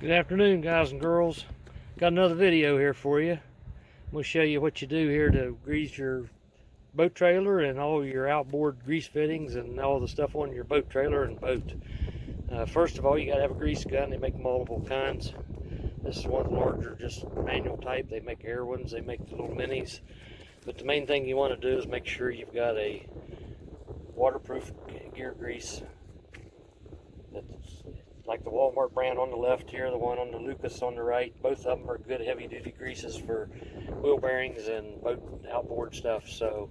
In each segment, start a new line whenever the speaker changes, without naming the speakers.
Good afternoon, guys and girls. Got another video here for you. I'm going to show you what you do here to grease your boat trailer and all your outboard grease fittings and all the stuff on your boat trailer and boat. First of all, you got to have a grease gun. They make multiple kinds. This one's larger, just manual type. They make air ones, they make the little minis. But the main thing you want to do is make sure you've got a waterproof gear grease. That's like the Walmart brand on the left here, the one on the Lucas on the right. Both of them are good heavy duty greases for wheel bearings and boat outboard stuff. So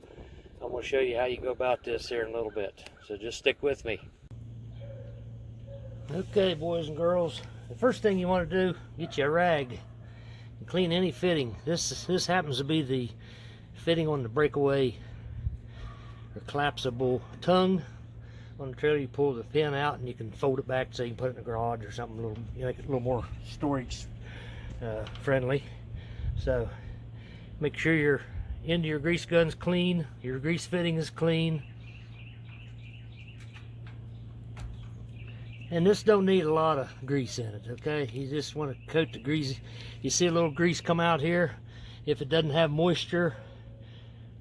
I'm going to show you how you go about this here in a little bit. So just stick with me. Okay, boys and girls, the first thing you want to do, get you a rag and clean any fitting. This happens to be the fitting on the breakaway or collapsible tongue. On the trailer, you pull the pin out and you can fold it back so you can put it in the garage or something, make it a little more storage friendly. So make sure your end of your grease gun's clean, your grease fitting is clean. And this don't need a lot of grease in it, okay? You just want to coat the grease. You see a little grease come out here. If it doesn't have moisture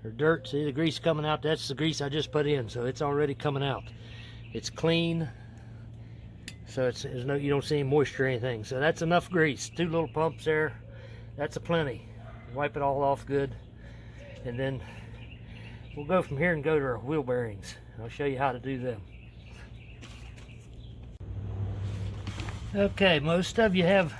or dirt, see the grease coming out, that's the grease I just put in, so it's already coming out. It's clean, so you don't see any moisture or anything. So that's enough grease. 2 little pumps there, that's a plenty. Wipe it all off good, and then we'll go from here and go to our wheel bearings. I'll show you how to do them. Okay, most of you have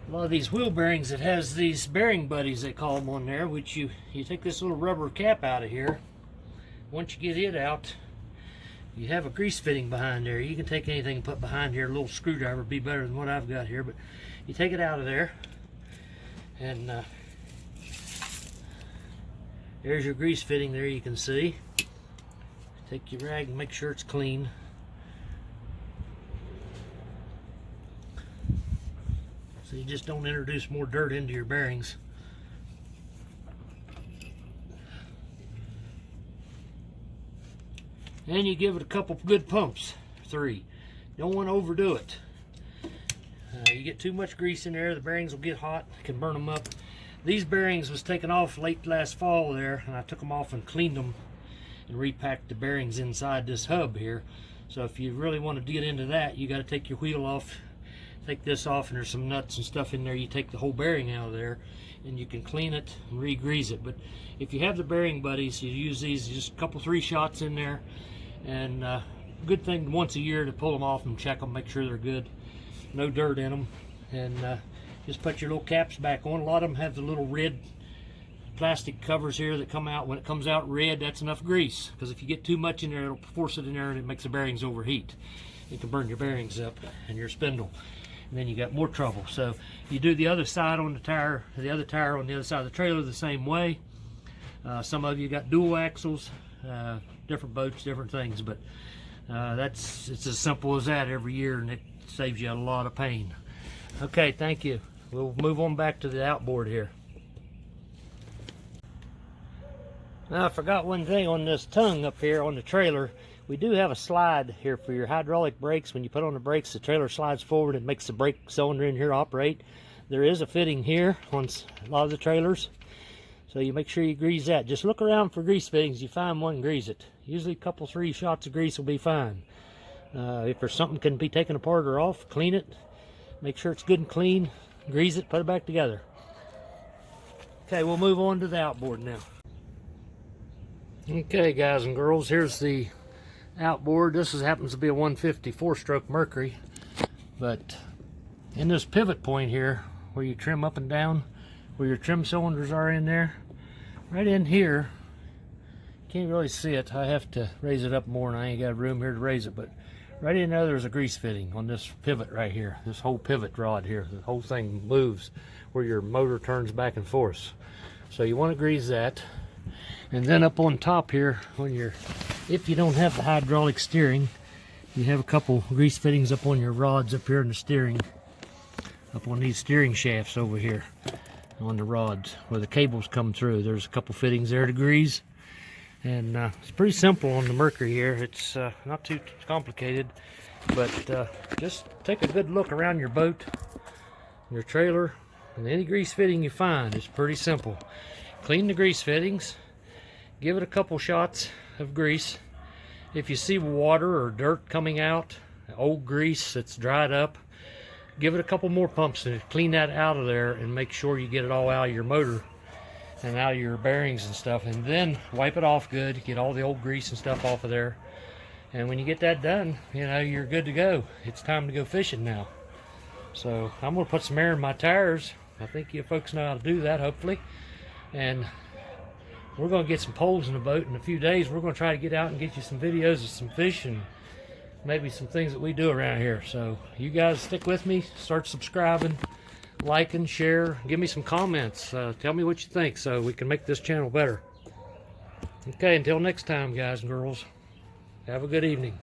a lot of these wheel bearings that has these bearing buddies, they call them, on there, which you take this little rubber cap out of here. Once you get it out, you have a grease fitting behind there. You can take anything and put behind here. A little screwdriver would be better than what I've got here, but you take it out of there, and there's your grease fitting there, you can see. Take your rag and make sure it's clean. So you just don't introduce more dirt into your bearings. And you give it a couple good pumps, 3. Don't want to overdo it. You get too much grease in there, the bearings will get hot, can burn them up. These bearings was taken off late last fall there, and I took them off and cleaned them and repacked the bearings inside this hub here. So if you really want to get into that, you got to take your wheel off, take this off, and there's some nuts and stuff in there. You take the whole bearing out of there and you can clean it and re-grease it. But if you have the bearing buddies, you use these, just a couple 3 shots in there, and good thing once a year to pull them off and check them, make sure they're good, no dirt in them, and just put your little caps back on. A lot of them have the little red plastic covers here that come out. When it comes out red, that's enough grease, because if you get too much in there, it'll force it in there and it makes the bearings overheat. It can burn your bearings up and your spindle, and then you got more trouble. So you do the other side on the tire, the other tire on the other side of the trailer the same way. Some of you got dual axles, different boats, different things, but it's as simple as that every year, and it saves you a lot of pain. Okay, thank you. We'll move on back to the outboard here. Now, I forgot one thing on this tongue up here on the trailer. We do have a slide here for your hydraulic brakes. When you put on the brakes, the trailer slides forward and makes the brake cylinder in here operate. There is a fitting here on a lot of the trailers, so you make sure you grease that. Just look around for grease fittings. You find one, grease it. Usually a couple 3 shots of grease will be fine. If there's something can be taken apart or off, clean it. Make sure it's good and clean. Grease it, put it back together. Okay, we'll move on to the outboard now. Okay, guys and girls, here's the outboard. This happens to be a 150 4-stroke Mercury, but in this pivot point here where you trim up and down, where your trim cylinders are in there, right in here, can't really see it, I have to raise it up more and I ain't got room here to raise it, but right in there there's a grease fitting on this pivot right here. This whole pivot rod here, the whole thing moves where your motor turns back and forth, so you want to grease that. And then up on top here, if you don't have the hydraulic steering, you have a couple grease fittings up on your rods up here in the steering, up on these steering shafts over here on the rods where the cables come through. There's a couple fittings there to grease, And it's pretty simple on the Mercury here. It's not too complicated, but just take a good look around your boat, your trailer, and any grease fitting you find. It's pretty simple. Clean the grease fittings, give it a couple shots of grease. If you see water or dirt coming out, old grease that's dried up, give it a couple more pumps to clean that out of there, and make sure you get it all out of your motor and out of your bearings and stuff, and then wipe it off good, get all the old grease and stuff off of there. And when you get that done, you know, you're good to go. It's time to go fishing now. So I'm going to put some air in my tires. I think you folks know how to do that, hopefully. And we're going to get some poles in the boat in a few days. We're going to try to get out and get you some videos of some fish and maybe some things that we do around here. So you guys stick with me, start subscribing, liking, share, give me some comments, tell me what you think so we can make this channel better. Okay, until next time, guys and girls, have a good evening.